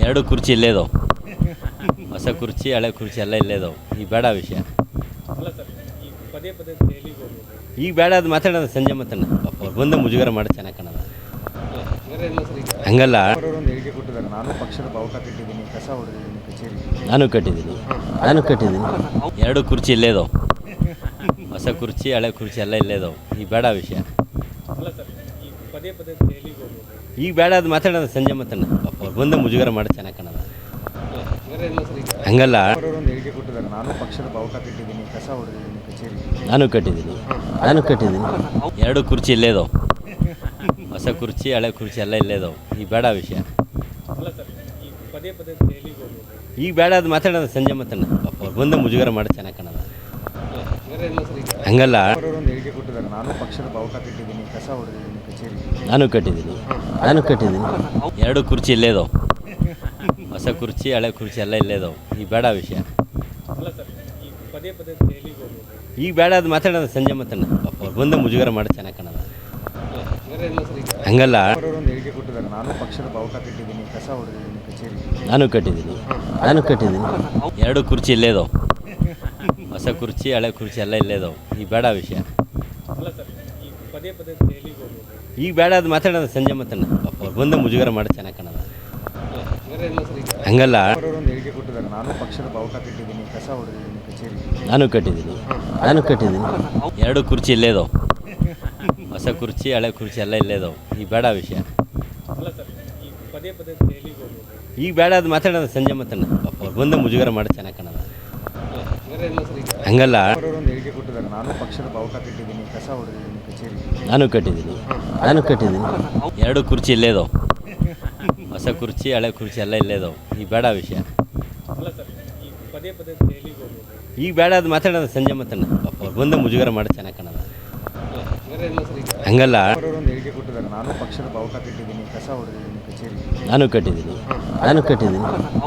ಎರಡು ಕುರ್ಚಿ ಇಲ್ಲೇ ಇದಾವೆ. ಹೊಸ ಕುರ್ಚಿ ಹಳೆ ಕುರ್ಚಿ ಎಲ್ಲ ಇಲ್ಲೇ ಇದಾವೆ. ಈಗ ಬೇಡ ವಿಷಯ. ಅಲ್ಲ ಸರ್, ಈಗ ಪದೇ ಪದೇ ದೆಹಲಿಗೆ ಹೋಗೋದು ಈಗ ಬೇಡ, ಅದು ಮಾತಾಡೋದು ಸಂಜೆ ಮಾತನ್ನ. ಪಾಪ ಅವ್ರು ಬಂದು ಮುಜುಗರ ಮಾಡಿ ಚೆನ್ನಾಗಿ ಕಾಣೋದು. ಹಂಗಾರೆ ಇಲ್ಲ ಸರ್. ಈಗ ಹಂಗಲ್ಲ, ಅವರೊಂದು ಹೇಳಿಕೆ ಕೊಟ್ಟಿದ್ದಾರೆ, ನಾನು ಪಕ್ಷದ ಬಾವುಟ ಕಟ್ಟಿದ್ದೀನಿ, ಕಸ ಹೊಡೆದಿದ್ದೀನಿ ಕಚೇರಿ. ನಾನು ಕಟ್ಟಿದ್ದೀನಿ. ಎರಡು ಕುರ್ಚಿ ಇಲ್ಲೇ ಇದಾವೆ. ಹೊಸ ಕುರ್ಚಿ ಹಳೆ ಕುರ್ಚಿ ಎಲ್ಲ ಇಲ್ಲೇ ಇದಾವೆ. ಈಗ ಬೇಡ ವಿಷಯ. ಅಲ್ಲ ಸರ್, ಈಗ ಪದೇ ಪದೇ ದೆಹಲಿಗೆ ಹೋಗೋದು ಈಗ ಬೇಡ, ಅದು ಮಾತಾಡೋದು ಸಂಜೆ ಮಾತನ್ನ. ಪಾಪ ಅವ್ರು ಬಂದು ಮುಜುಗರ ಮಾಡಿ ಚೆನ್ನಾಗಿ ಕಾಣೋದು. ಹಂಗಾರೆ ಇಲ್ಲ ಸರ್. ಈಗ ಹಂಗಲ್ಲ, ಅವರೊಂದು ಹೇಳಿಕೆ ಕೊಟ್ಟಿದ್ದಾರೆ, ನಾನು ಪಕ್ಷದ ಬಾವುಟ ಕಟ್ಟಿದ್ದೀನಿ, ಕಸ ಹೊಡೆದಿದ್ದೀನಿ ಕಚೇರಿ. ನಾನು ಕಟ್ಟಿದ್ದೀನಿ. ಎರಡು ಕುರ್ಚಿ ಇಲ್ಲೇ ಇದಾವೆ. ಹೊಸ ಕುರ್ಚಿ ಹಳೆ ಕುರ್ಚಿ ಎಲ್ಲ ಇಲ್ಲೇ ಇದಾವೆ. ಈಗ ಬೇಡ ವಿಷಯ. ಅಲ್ಲ ಸರ್, ಈಗ ಪದೇ ಪದೇ ದೆಹಲಿಗೆ ಹೋಗೋದು ಈಗ ಬೇಡ, ಅದು ಮಾತಾಡೋದು ಸಂಜೆ ಮಾತನ್ನ. ಪಾಪ ಅವ್ರು ಬಂದು ಮುಜುಗರ ಮಾಡಿ ಚೆನ್ನಾಗಿ ಕಾಣೋದು. ಹಂಗಾರೆ ಇಲ್ಲ ಸರ್. ಈಗ ಹಂಗಲ್ಲ, ಅವರೊಂದು ಹೇಳಿಕೆ ಕೊಟ್ಟಿದ್ದಾರೆ, ನಾನು ಪಕ್ಷದ ಬಾವುಟ ಕಟ್ಟಿದ್ದೀನಿ, ಕಸ ಹೊಡೆದಿದ್ದೀನಿ ಕಚೇರಿ. ನಾನು ಕಟ್ಟಿದ್ದೀನಿ. ಎರಡು ಕುರ್ಚಿ ಇಲ್ಲೇ ಇದಾವೆ. ಹೊಸ ಕುರ್ಚಿ ಹಳೆ ಕುರ್ಚಿ ಎಲ್ಲ ಇಲ್ಲೇ ಇದಾವೆ. ಈಗ ಬೇಡ ವಿಷಯ. ಅಲ್ಲ ಸರ್, ಈಗ ಪದೇ ಪದೇ ದೆಹಲಿಗೆ ಹೋಗೋದು ಈಗ ಬೇಡ, ಅದು ಮಾತಾಡೋದು ಸಂಜೆ ಮಾತನ್ನ. ಪಾಪ ಅವ್ರು ಬಂದು ಮುಜುಗರ ಮಾಡಿ ಚೆನ್ನಾಗಿ ಕಾಣೋದು. ಹಂಗಾರೆ ಇಲ್ಲ ಸರ್. ಈಗ ಹಂಗಲ್ಲ, ಅವರೊಂದು ಹೇಳಿಕೆ ಕೊಟ್ಟಿದ್ದಾರೆ, ನಾನು ಪಕ್ಷದ ಬಾವುಟ ಕಟ್ಟಿದ್ದೀನಿ, ಕಸ ಹೊಡೆದಿದ್ದೀನಿ ಕಚೇರಿ. ನಾನು ಕಟ್ಟಿದ್ದೀನಿ. ಎರಡು ಕುರ್ಚಿ ಇಲ್ಲೇ ಇದಾವೆ. ಹೊಸ ಕುರ್ಚಿ ಹಳೆ ಕುರ್ಚಿ ಎಲ್ಲ ಇಲ್ಲೇ ಇದಾವೆ. ಈಗ ಬೇಡ ವಿಷಯ. ಅಲ್ಲ ಸರ್, ಈಗ ಪದೇ ಪದೇ ದೆಹಲಿಗೆ ಹೋಗೋದು ಈಗ ಬೇಡ, ಅದು ಮಾತಾಡೋದು ಸಂಜೆ ಮಾತನ್ನ. ಪಾಪ ಅವ್ರು ಬಂದು ಮುಜುಗರ ಮಾಡಿ ಚೆನ್ನಾಗಿ ಕಾಣೋದು. ಹಂಗಾರೆ ಇಲ್ಲ ಸರ್. ಈಗ ಹಂಗಲ್ಲ, ಅವರೊಂದು ಹೇಳಿಕೆ ಕೊಟ್ಟಿದ್ದಾರೆ, ನಾನು ಪಕ್ಷದ ಬಾವುಟ ಕಟ್ಟಿದ್ದೀನಿ, ಕಸ ಹೊಡೆದಿದ್ದೀನಿ ಕಚೇರಿ. ನಾನು ಕಟ್ಟಿದ್ದೀನಿ. ಎರಡು ಕುರ್ಚಿ ಇಲ್ಲೇ ಇದಾವೆ. ಹೊಸ ಕುರ್ಚಿ ಹಳೆ ಕುರ್ಚಿ ಎಲ್ಲ ಇಲ್ಲೇ ಇದಾವೆ. ಈಗ ಬೇಡ ವಿಷಯ. ಅಲ್ಲ ಸರ್, ಈಗ ಪದೇ ಪದೇ ದೆಹಲಿಗೆ ಹೋಗೋದು ಈಗ ಬೇಡ, ಅದು ಮಾತಾಡೋದು ಸಂಜೆ ಮಾತನ್ನ. ಪಾಪ ಅವ್ರು ಬಂದು ಮುಜುಗರ ಮಾಡಿ ಚೆನ್ನಾಗಿ ಕಾಣೋದು. ಹಂಗಾರೆ ಇಲ್ಲ ಸರ್. ಈಗ ಹಂಗಲ್ಲ, ಅವರೊಂದು ಹೇಳಿಕೆ ಕೊಟ್ಟಿದ್ದಾರೆ, ನಾನು ಪಕ್ಷದ ಬಾವುಟ ಕಟ್ಟಿದ್ದೀನಿ, ಕಸ ಹೊಡೆದಿದ್ದೀನಿ ಕಚೇರಿ. ನಾನು ಕಟ್ಟಿದ್ದೀನಿ. ಎರಡು ಕುರ್ಚಿ ಇಲ್ಲೇ ಇದಾವೆ. ಹೊಸ ಕುರ್ಚಿ ಹಳೆ ಕುರ್ಚಿ ಎಲ್ಲ ಇಲ್ಲೇ ಇದಾವೆ. ಈಗ ಬೇಡ ವಿಷಯ. ಅಲ್ಲ ಸರ್, ಈಗ ಪದೇ ಪದೇ ದೆಹಲಿಗೆ ಹೋಗೋದು ಈಗ ಬೇಡ, ಅದು ಮಾತಾಡೋದು ಸಂಜೆ ಮಾತನ್ನ. ಪಾಪ ಅವ್ರು ಬಂದು ಮುಜುಗರ ಮಾಡಿ ಚೆನ್ನಾಗಿ ಕಾಣೋದು. ಹಂಗಾರೆ ಇಲ್ಲ ಸರ್. ಈಗ ಹಂಗಲ್ಲ, ಅವರೊಂದು ಹೇಳಿಕೆ ಕೊಟ್ಟಿದ್ದಾರೆ, ನಾನು ಪಕ್ಷದ ಬಾವುಟ ಕಟ್ಟಿದ್ದೀನಿ, ಕಸ ಹೊಡೆದಿದ್ದೀನಿ ಕಚೇರಿ. ನಾನು ಕಟ್ಟಿದ್ದೀನಿ.